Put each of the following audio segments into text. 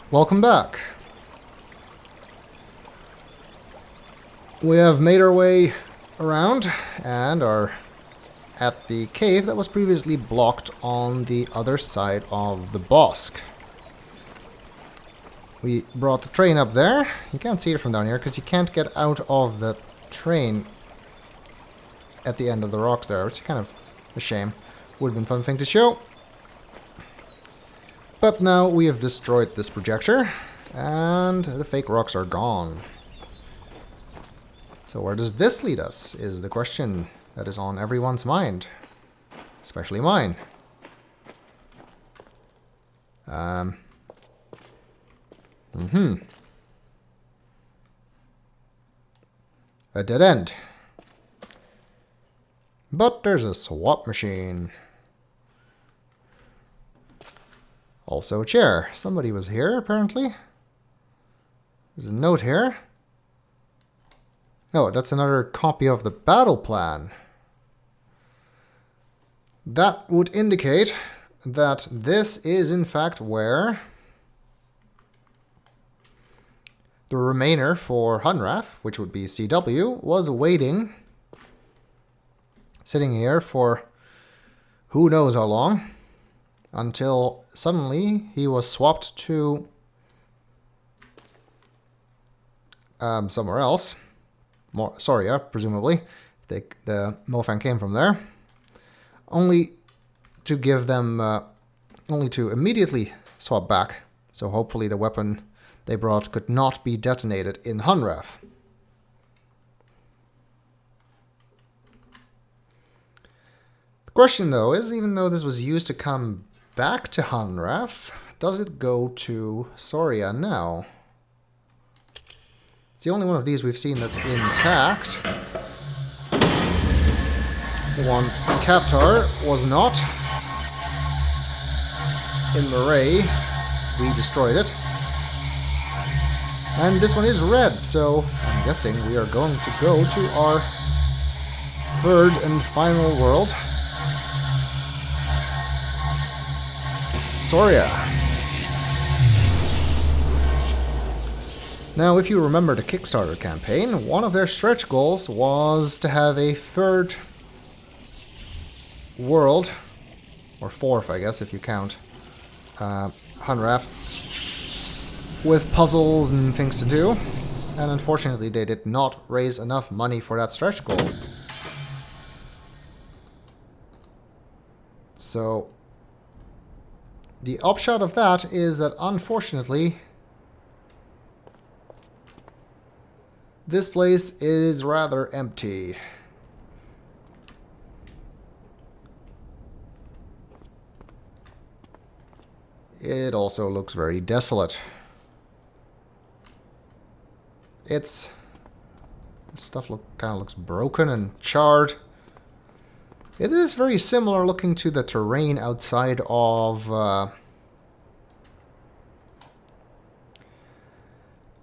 Welcome back. We have made our way around and are at the cave that was previously blocked on the other side of the bosque. We brought the train up there. You can't see it from down here because you can't get out of the train at the end of the rocks there, which is kind of a shame. Would have been a fun thing to show. But now we have destroyed this projector and the fake rocks are gone. So where does this lead us is the question that is on everyone's mind. Especially mine. A dead end. But there's a swap machine. Also a chair. Somebody was here, apparently. There's a note here. Oh, that's another copy of the battle plan. That would indicate that this is in fact where the remainder for Hunraf, which would be CW, was waiting. Sitting here for who knows how long. Until suddenly he was swapped to somewhere else. Soria, presumably. The Mofang came from there. Only to give them, only to immediately swap back. So hopefully the weapon they brought could not be detonated in Hunraf. The question though is, even though this was used to come back to Hunraf, does it go to Soria now? It's the only one of these we've seen that's intact. The one in Kaptar was not. In Murray, we destroyed it. And this one is red, so I'm guessing we are going to go to our third and final world. Soria. Now, if you remember the Kickstarter campaign, one of their stretch goals was to have a third world, or fourth, I guess, if you count Hunraf, with puzzles and things to do. And unfortunately, they did not raise enough money for that stretch goal. So the upshot of that is that, unfortunately, this place is rather empty. It also looks very desolate. This stuff kind of looks broken and charred. It is very similar looking to the terrain outside of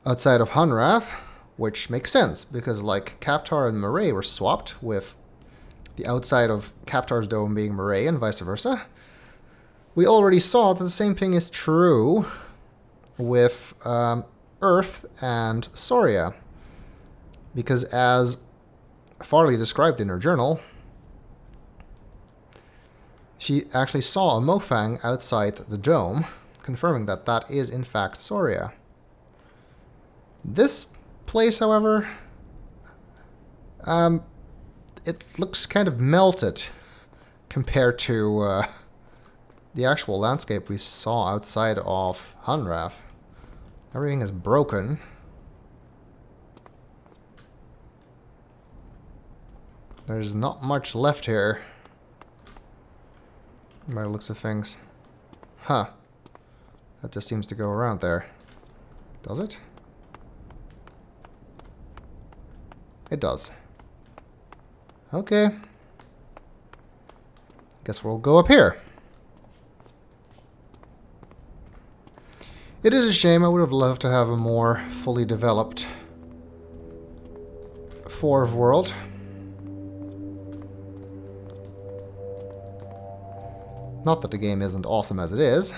Hunraf, which makes sense because like Kaptar and Murray were swapped, with the outside of Kaptar's dome being Murray and vice versa. We already saw that the same thing is true with Earth and Soria, because as Farley described in her journal, she actually saw a Mofang outside the dome, confirming that that is in fact Soria. This place, however, it looks kind of melted compared to the actual landscape we saw outside of Hunraf. Everything is broken. There's not much left here, by the looks of things. Huh. That just seems to go around there. Does it? It does. Okay. Guess we'll go up here. It is a shame. I would have loved to have a more fully developed fourth world. Not that the game isn't awesome as it is.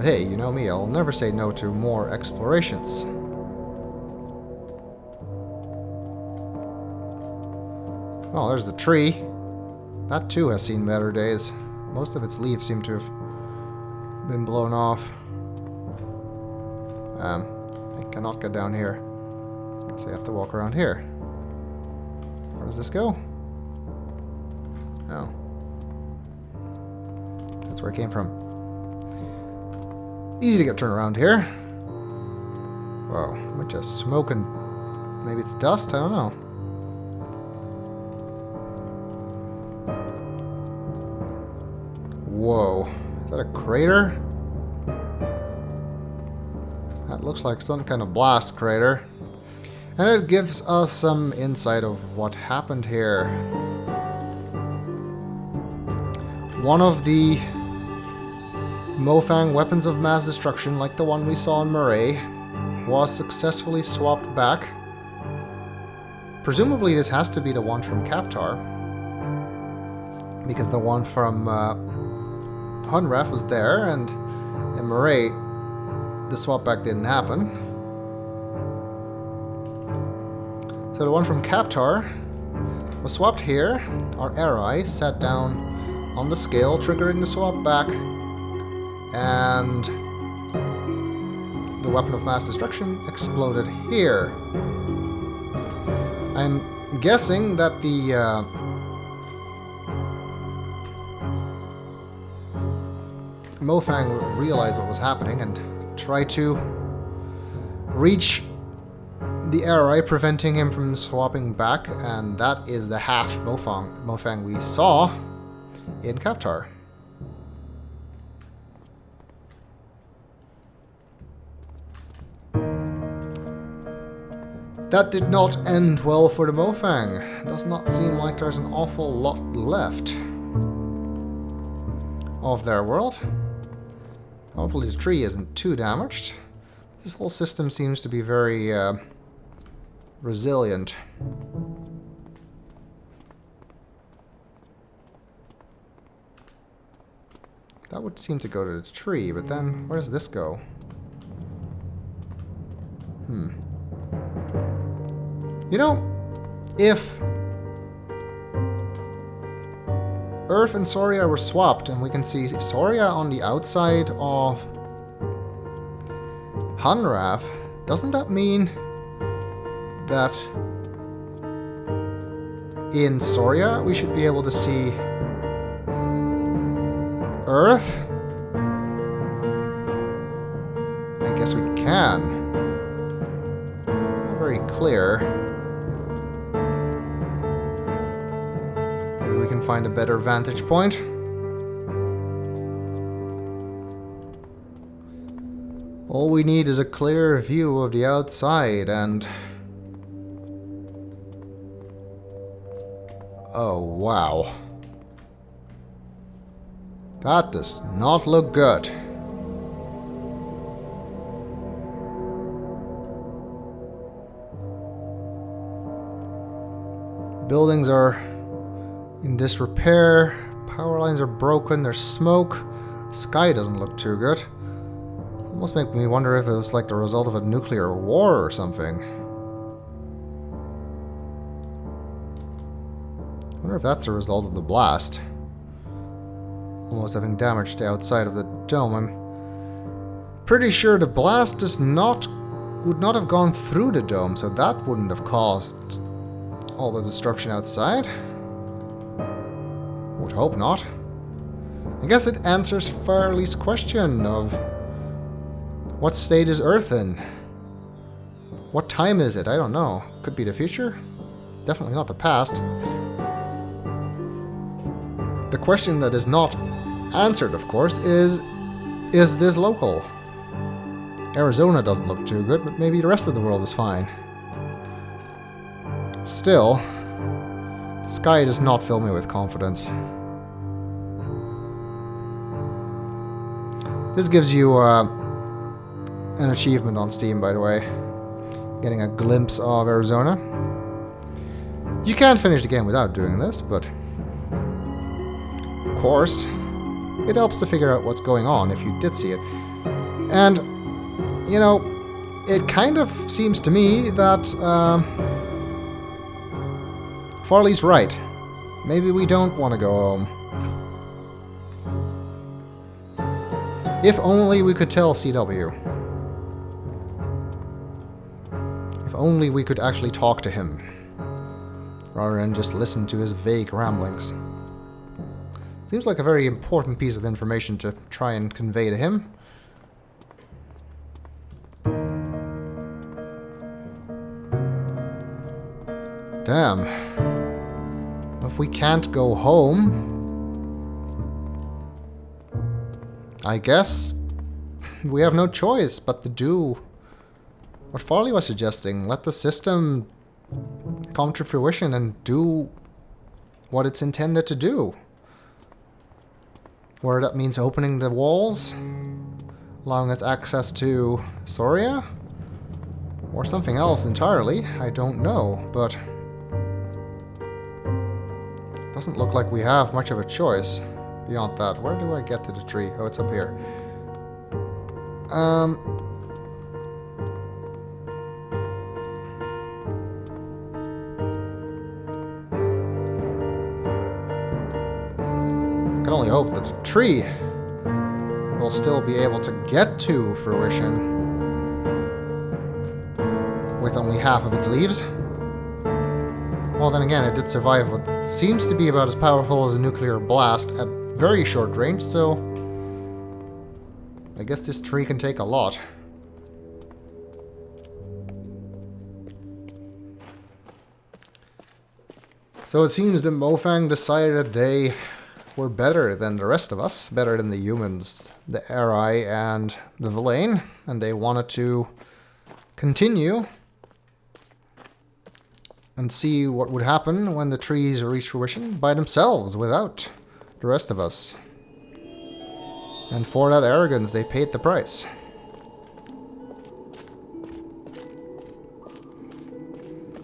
But hey, you know me, I'll never say no to more explorations. Oh, there's the tree. That too has seen better days. Most of its leaves seem to have been blown off. I cannot get down here. Guess I have to walk around here. Where does this go? Oh. That's where it came from. Easy to get turned around here. Whoa, what just smoke and maybe it's dust? I don't know. Whoa, is that a crater? That looks like some kind of blast crater. And it gives us some insight of what happened here. One of the Mofang weapons of mass destruction, like the one we saw in Murray, was successfully swapped back. Presumably this has to be the one from Kaptar, because the one from Hunraf was there, and in Murray the swap back didn't happen. So the one from Kaptar was swapped here. Our ally sat down on the scale, triggering the swap back, and the weapon of mass destruction exploded here. I'm guessing that the Mofang realized what was happening and tried to reach the ally, preventing him from swapping back, and that is the half Mofang we saw in Kaptar. That did not end well for the Mofang. Does not seem like there's an awful lot left of their world. Hopefully the tree isn't too damaged. This whole system seems to be very resilient. That would seem to go to the tree, but then where does this go? You know, if Earth and Soria were swapped, and we can see Soria on the outside of Hunraf, doesn't that mean that in Soria we should be able to see Earth? I guess we can. Not very clear. Maybe we can find a better vantage point. All we need is a clear view of the outside, and oh wow. That does not look good. Buildings are in disrepair, power lines are broken, there's smoke, the sky doesn't look too good. Almost make me wonder if it was like the result of a nuclear war or something. I wonder if that's the result of the blast. Almost having damaged the outside of the dome. I'm pretty sure the blast would not have gone through the dome, so that wouldn't have caused all the destruction outside. Would hope not. I guess it answers Farley's question of what state is Earth in? What time is it? I don't know. Could be the future? Definitely not the past. The question that is not answered, of course, is this local? Arizona doesn't look too good, but maybe the rest of the world is fine. Still, the sky does not fill me with confidence. This gives you an achievement on Steam, by the way. Getting a glimpse of Arizona. You can finish the game without doing this, but of course, it helps to figure out what's going on if you did see it. And, you know, it kind of seems to me that Farley's right. Maybe we don't want to go home. If only we could tell CW. If only we could actually talk to him, rather than just listen to his vague ramblings. Seems like a very important piece of information to try and convey to him. Damn. If we can't go home, I guess we have no choice but to do what Farley was suggesting. Let the system come to fruition and do what it's intended to do. Whether that means opening the walls, allowing us access to Soria, or something else entirely, I don't know, but doesn't look like we have much of a choice beyond that. Where do I get to the tree? Oh, it's up here. I can only hope that the tree will still be able to get to fruition with only half of its leaves. Well, then again, it did survive what seems to be about as powerful as a nuclear blast at very short range, so I guess this tree can take a lot. So it seems that Mofang decided that they were better than the rest of us, better than the humans, the Eri and the Villain, and they wanted to continue and see what would happen when the trees reach fruition by themselves, without the rest of us. And for that arrogance, they paid the price.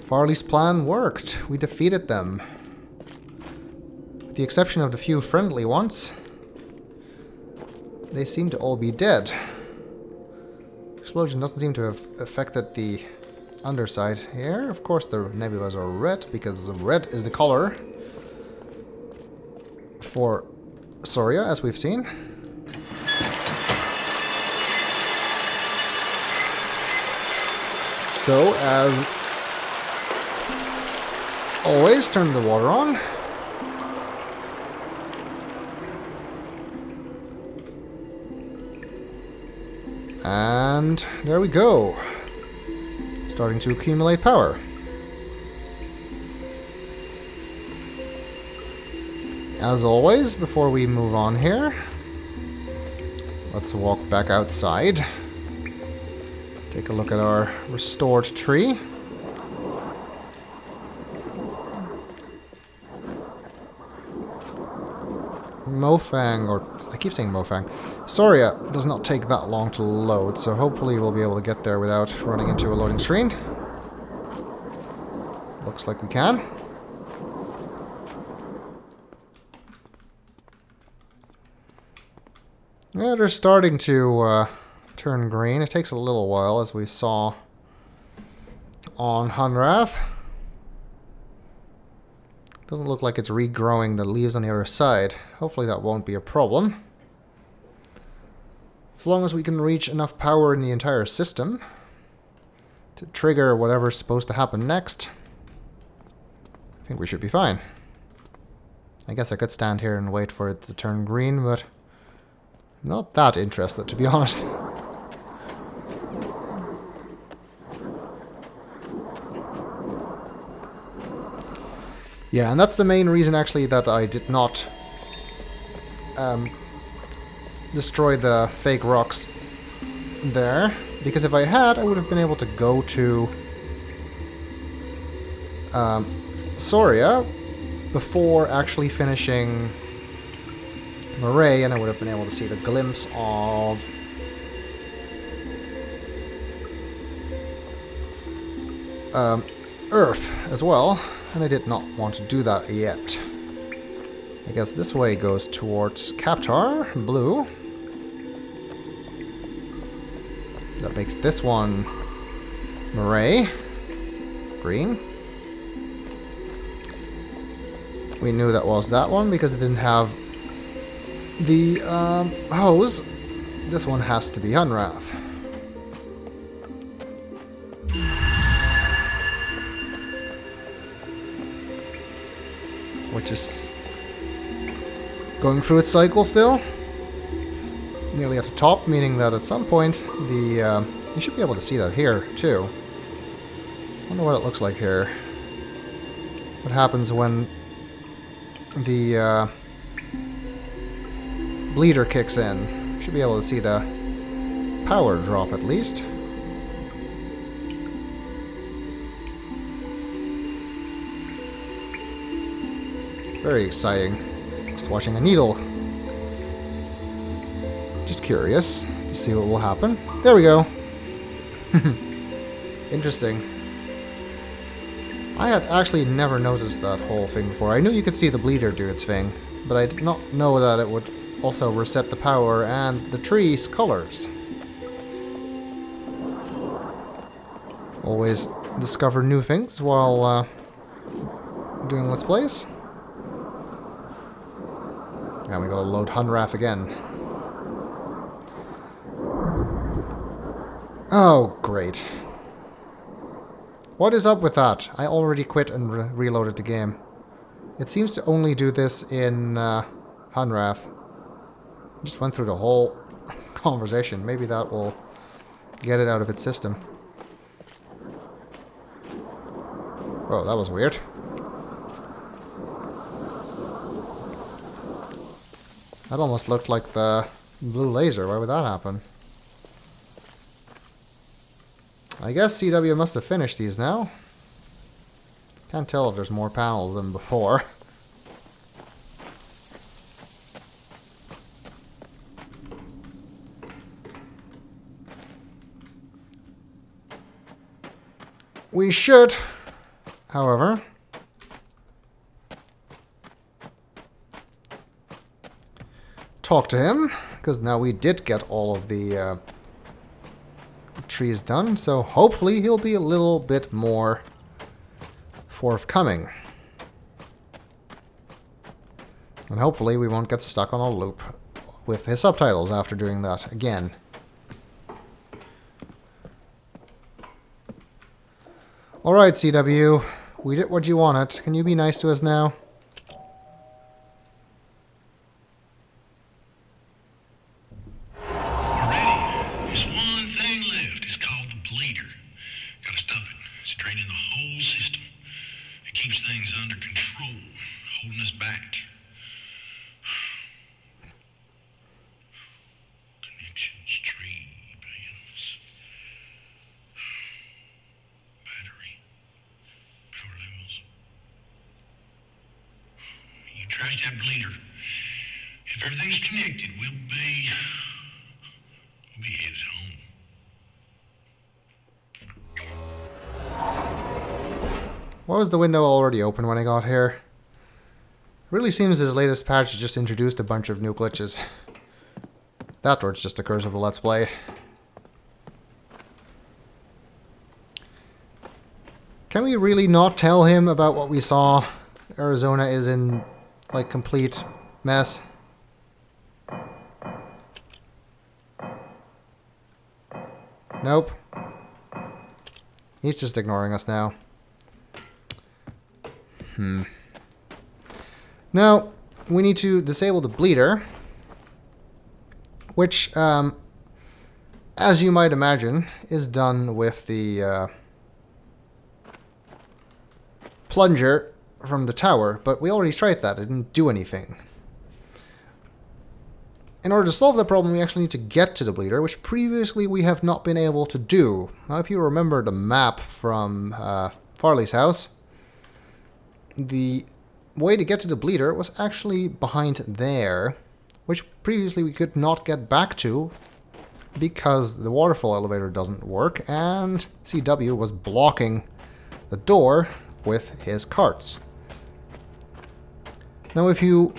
Farley's plan worked. We defeated them. With the exception of the few friendly ones, they seem to all be dead. Explosion doesn't seem to have affected the underside here. Of course, the nebulas are red, because red is the color for Soria, as we've seen. So, as always, turn the water on. And there we go. Starting to accumulate power. As always, before we move on here, let's walk back outside. Take a look at our restored tree. Mofang, or I keep saying Mofang, Soria does not take that long to load, so hopefully we'll be able to get there without running into a loading screen. Looks like we can. Yeah, they're starting to turn green. It takes a little while, as we saw on Hunrath. Doesn't look like it's regrowing the leaves on the other side. Hopefully that won't be a problem. As long as we can reach enough power in the entire system to trigger whatever's supposed to happen next, I think we should be fine. I guess I could stand here and wait for it to turn green, but I'm not that interested, to be honest. Yeah, and that's the main reason, actually, that I did not destroy the fake rocks there. Because if I had, I would have been able to go to Soria before actually finishing Murray, and I would have been able to see the glimpse of Earth as well. And I did not want to do that yet. I guess this way goes towards Captar, blue. That makes this one Murray. Green. We knew that was that one because it didn't have the hose. This one has to be Hunrath. Which is going through its cycle still. Nearly at the top, meaning that at some point the you should be able to see that here too. Wonder what it looks like here. What happens when the bleeder kicks in? Should be able to see the power drop at least. Very exciting. Just watching a needle. Just curious to see what will happen. There we go. Interesting. I had actually never noticed that whole thing before. I knew you could see the bleeder do its thing, but I did not know that it would also reset the power and the tree's colors. Always discover new things while doing Let's Plays. And we gotta load Hunrath again. Oh, great. What is up with that? I already quit and reloaded the game. It seems to only do this in Hunrath. Just went through the whole conversation. Maybe that will get it out of its system. Whoa, that was weird. That almost looked like the blue laser. Why would that happen? I guess CW must have finished these now. Can't tell if there's more panels than before. We should, however, talk to him, because now we did get all of the trees done, so hopefully he'll be a little bit more forthcoming. And hopefully we won't get stuck on a loop with his subtitles after doing that again. Alright, CW, we did what you wanted. Can you be nice to us now? That bleeder. If everything's connected, we'll be headed home. Why was the window already open when I got here? Really seems his latest patch just introduced a bunch of new glitches. That or it's just a curse of the Let's Play. Can we really not tell him about what we saw? Arizona is in like complete mess. Nope. He's just ignoring us now. Now, we need to disable the bleeder, which, as you might imagine, is done with the plunger from the tower, but we already tried that. It didn't do anything. In order to solve the problem, we actually need to get to the bleeder, which previously we have not been able to do. Now, if you remember the map from Farley's house, the way to get to the bleeder was actually behind there, which previously we could not get back to because the waterfall elevator doesn't work, and CW was blocking the door with his carts. Now, if you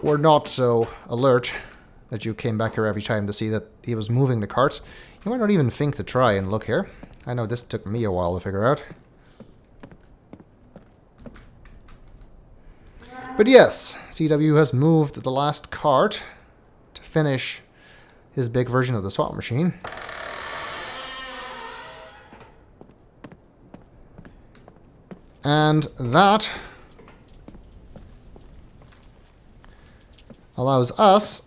were not so alert that you came back here every time to see that he was moving the carts, you might not even think to try and look here. I know this took me a while to figure out. But yes, CW has moved the last cart to finish his big version of the swap machine. And that allows us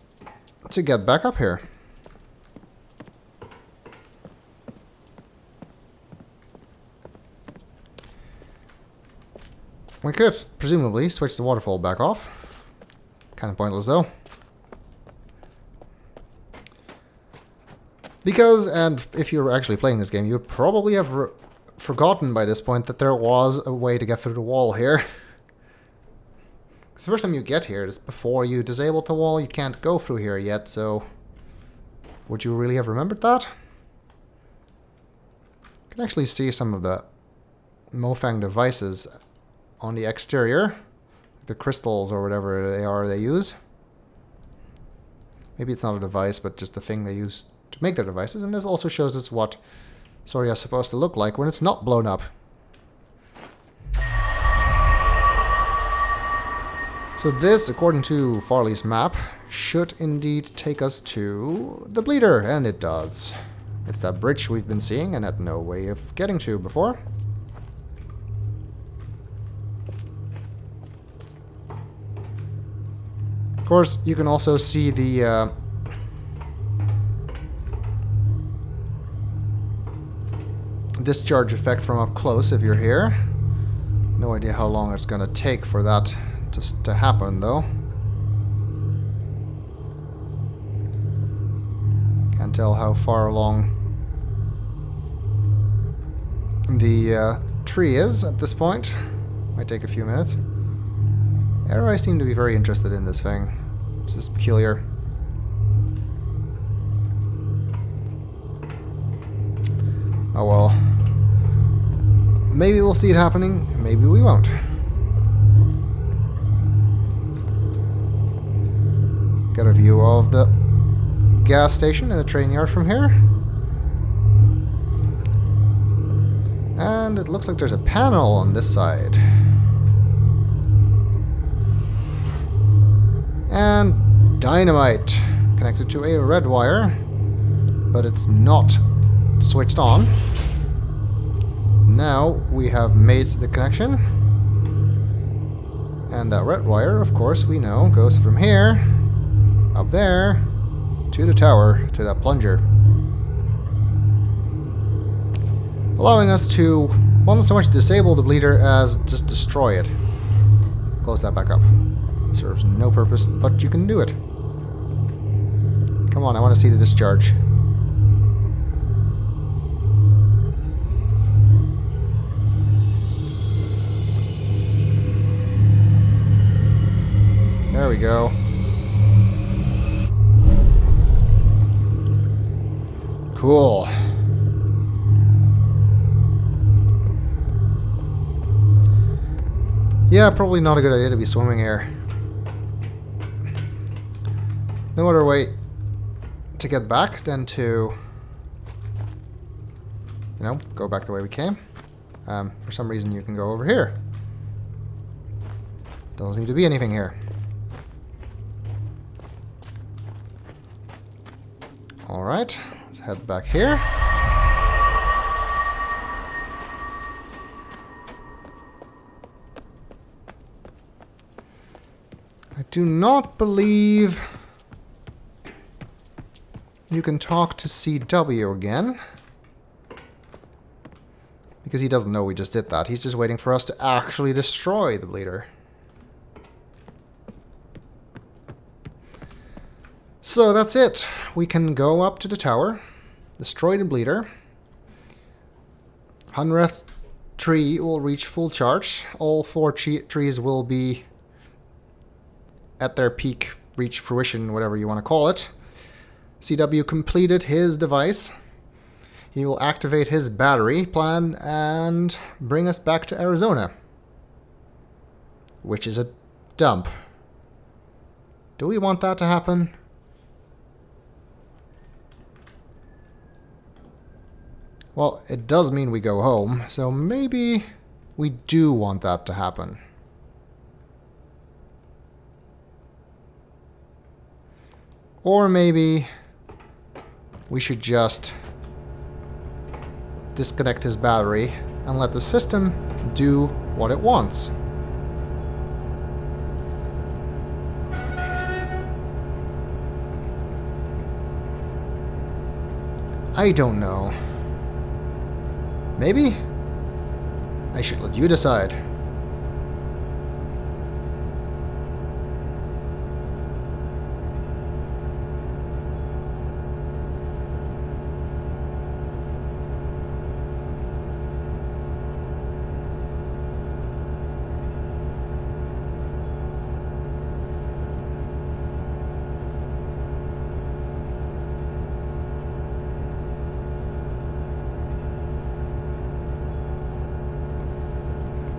to get back up here. We could presumably switch the waterfall back off. Kind of pointless though. Because, and if you're actually playing this game, you would probably have forgotten by this point that there was a way to get through the wall here. The first time you get here is before you disable the wall. You can't go through here yet, so would you really have remembered that? You can actually see some of the Mofang devices on the exterior, the crystals or whatever they use. Maybe it's not a device, but just the thing they use to make their devices. And this also shows us what Soria is supposed to look like when it's not blown up. So this, according to Farley's map, should indeed take us to the bleeder, and it does. It's that bridge we've been seeing and had no way of getting to before. Of course, you can also see the discharge effect from up close if you're here. No idea how long it's gonna take for that just to happen, though. Can't tell how far along the tree is at this point. Might take a few minutes. I seem to be very interested in this thing. It's just peculiar. Oh well. Maybe we'll see it happening, maybe we won't. Get a view of the gas station and the train yard from here. And it looks like there's a panel on this side. And dynamite connected to a red wire, but it's not switched on. Now we have made the connection, and that red wire, of course, we know goes from here up there to the tower, to that plunger, allowing us to not so much disable the bleeder as just destroy it. Close that back up. Serves no purpose, but you can do it. Come on, I want to see the discharge. There we go. Cool. Yeah, probably not a good idea to be swimming here. No other way to get back than to, you know, go back the way we came. For some reason you can go over here. Doesn't seem to be anything here. Alright, let's head back here. I do not believe you can talk to CW again. Because he doesn't know we just did that. He's just waiting for us to actually destroy the bleeder. So that's it. We can go up to the tower, destroy the bleeder. Hunrath tree will reach full charge. All four trees will be at their peak, reach fruition, whatever you want to call it. CW completed his device. He will activate his battery plan and bring us back to Arizona, which is a dump. Do we want that to happen? Well, it does mean we go home, so maybe we do want that to happen. Or maybe we should just disconnect his battery and let the system do what it wants. I don't know. Maybe? I should let you decide.